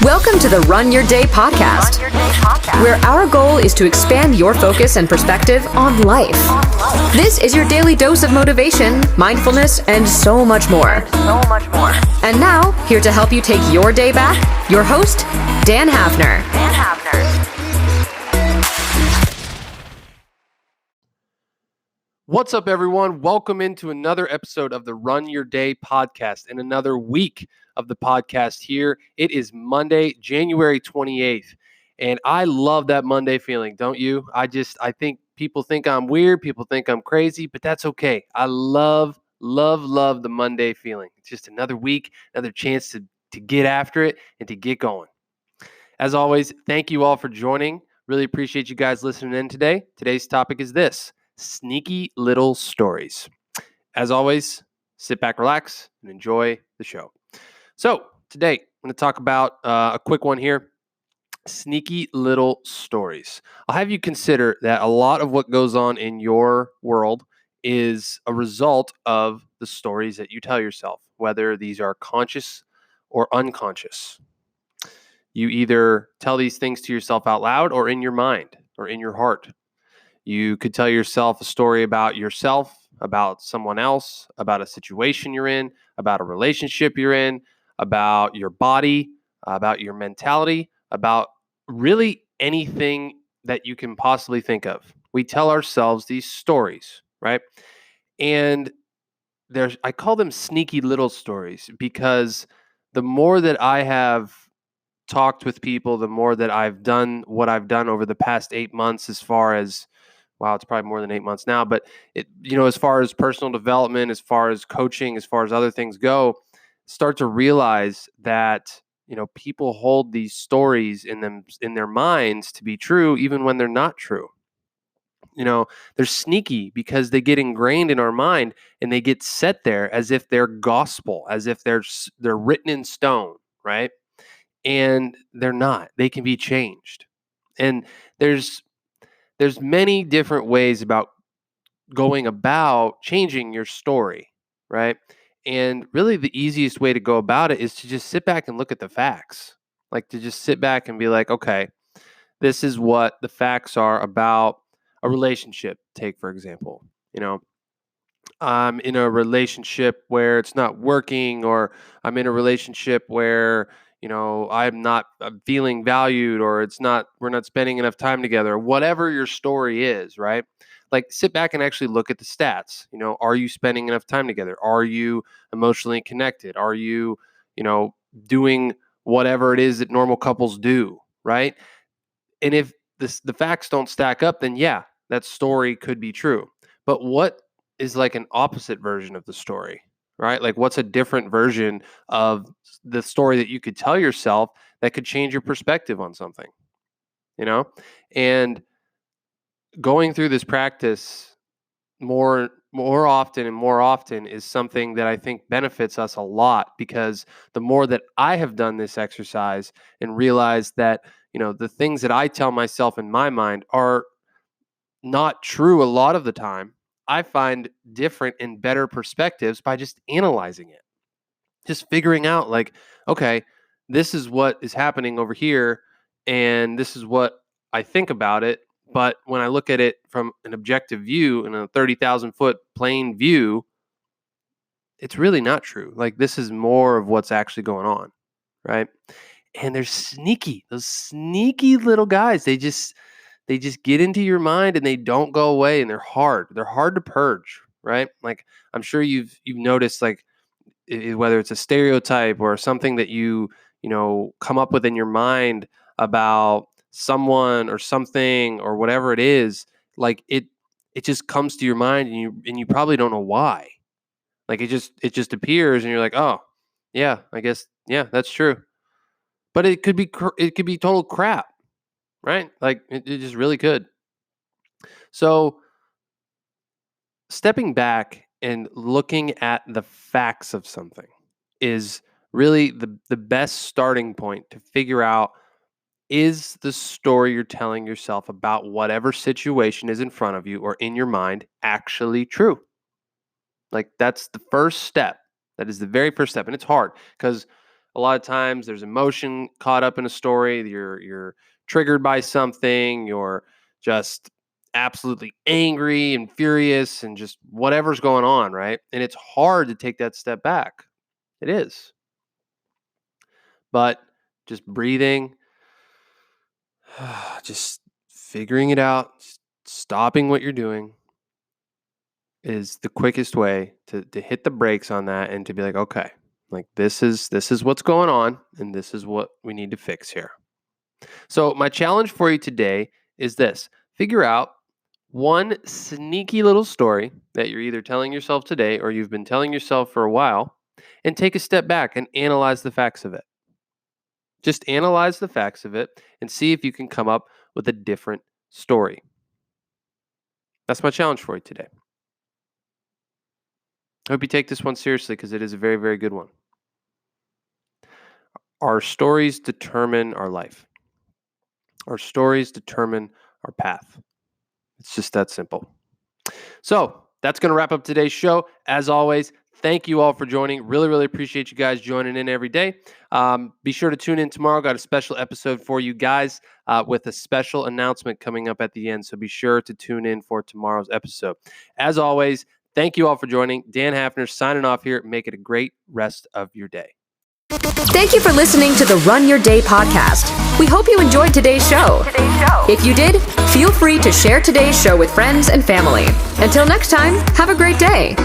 Welcome to the Run Your Day podcast, where our goal is to expand your focus and perspective on life. This is your daily dose of motivation, mindfulness, and so much more. And now, here to help you take your day back, your host, Dan Hafner. What's up, everyone? Welcome into another episode of the Run Your Day podcast and another week of the podcast here. It is Monday, January 28th, and I love that Monday feeling, don't you? I think people think I'm weird, people think I'm crazy, but that's okay. I love the Monday feeling. It's just another week, another chance to get after it and to get going. As always, thank you all for joining. Really appreciate you guys listening in today. Today's topic is this: sneaky little stories. As always, sit back, relax, and enjoy the show. So today, I'm going to talk about a quick one here: sneaky little stories. I'll have you consider that a lot of what goes on in your world is a result of the stories that you tell yourself, whether these are conscious or unconscious. You either tell these things to yourself out loud or in your mind or in your heart. You could tell yourself a story about yourself, about someone else, about a situation you're in, about a relationship you're in, about your body, about your mentality, about really anything that you can possibly think of. We tell ourselves these stories, right? And I call them sneaky little stories because the more that I have talked with people, the more that I've done what I've done over the past 8 months, as far as, wow, it's probably more than 8 months now, but as far as personal development, as far as coaching, as far as other things go, start to realize that, people hold these stories in their minds to be true, even when they're not true. They're sneaky because they get ingrained in our mind and they get set there as if they're gospel, as if they're written in stone, right? And they're not. They can be changed. And there's many different ways about going about changing your story, right? And really the easiest way to go about it is to just sit back and look at the facts. Like, to just sit back and be like, okay, this is what the facts are about a relationship. Take, for example, I'm in a relationship where it's not working, or I'm in a relationship where, I'm feeling valued, or we're not spending enough time together, or whatever your story is, right? Like, sit back and actually look at the stats. Are you spending enough time together? Are you emotionally connected? Are you, doing whatever it is that normal couples do, right? And if the facts don't stack up, then yeah, that story could be true. But what is like an opposite version of the story, right? Like, what's a different version of the story that you could tell yourself that could change your perspective on something, And going through this practice more often and more often is something that I think benefits us a lot, because the more that I have done this exercise and realized that, the things that I tell myself in my mind are not true a lot of the time, I find different and better perspectives by just analyzing it. Just figuring out, like, okay, this is what is happening over here, and this is what I think about it. But when I look at it from an objective view, in a 30,000 foot plane view, it's really not true. Like, this is more of what's actually going on, right? And they're sneaky. Those sneaky little guys, they just get into your mind and they don't go away, and they're hard. They're hard to purge, right? Like, I'm sure you've noticed, like, whether it's a stereotype or something that you come up with in your mind about someone or something or whatever it is, like, it just comes to your mind, and you probably don't know why. Like, it just appears, and you're like, oh yeah, I guess, yeah, that's true. But it could be total crap, right? Like, it just really could. So, stepping back and looking at the facts of something is really the best starting point to figure out, is the story you're telling yourself about whatever situation is in front of you or in your mind actually true? Like, that's the first step. That is the very first step. And it's hard because a lot of times there's emotion caught up in a story. You're triggered by something. You're just absolutely angry and furious and just whatever's going on, right? And it's hard to take that step back. It is. But just breathing, just figuring it out, stopping what you're doing is the quickest way to hit the brakes on that and to be like, okay, like this is what's going on and this is what we need to fix here. So my challenge for you today is this: figure out one sneaky little story that you're either telling yourself today or you've been telling yourself for a while, and take a step back and analyze the facts of it. Just analyze the facts of it and see if you can come up with a different story. That's my challenge for you today. I hope you take this one seriously because it is a very, very good one. Our stories determine our life. Our stories determine our path. It's just that simple. So that's going to wrap up today's show. As always, thank you all for joining. Really, really appreciate you guys joining in every day. Be sure to tune in tomorrow. Got a special episode for you guys with a special announcement coming up at the end. So be sure to tune in for tomorrow's episode. As always, thank you all for joining. Dan Hafner signing off here. Make it a great rest of your day. Thank you for listening to the Run Your Day podcast. We hope you enjoyed today's show. If you did, feel free to share today's show with friends and family. Until next time, have a great day.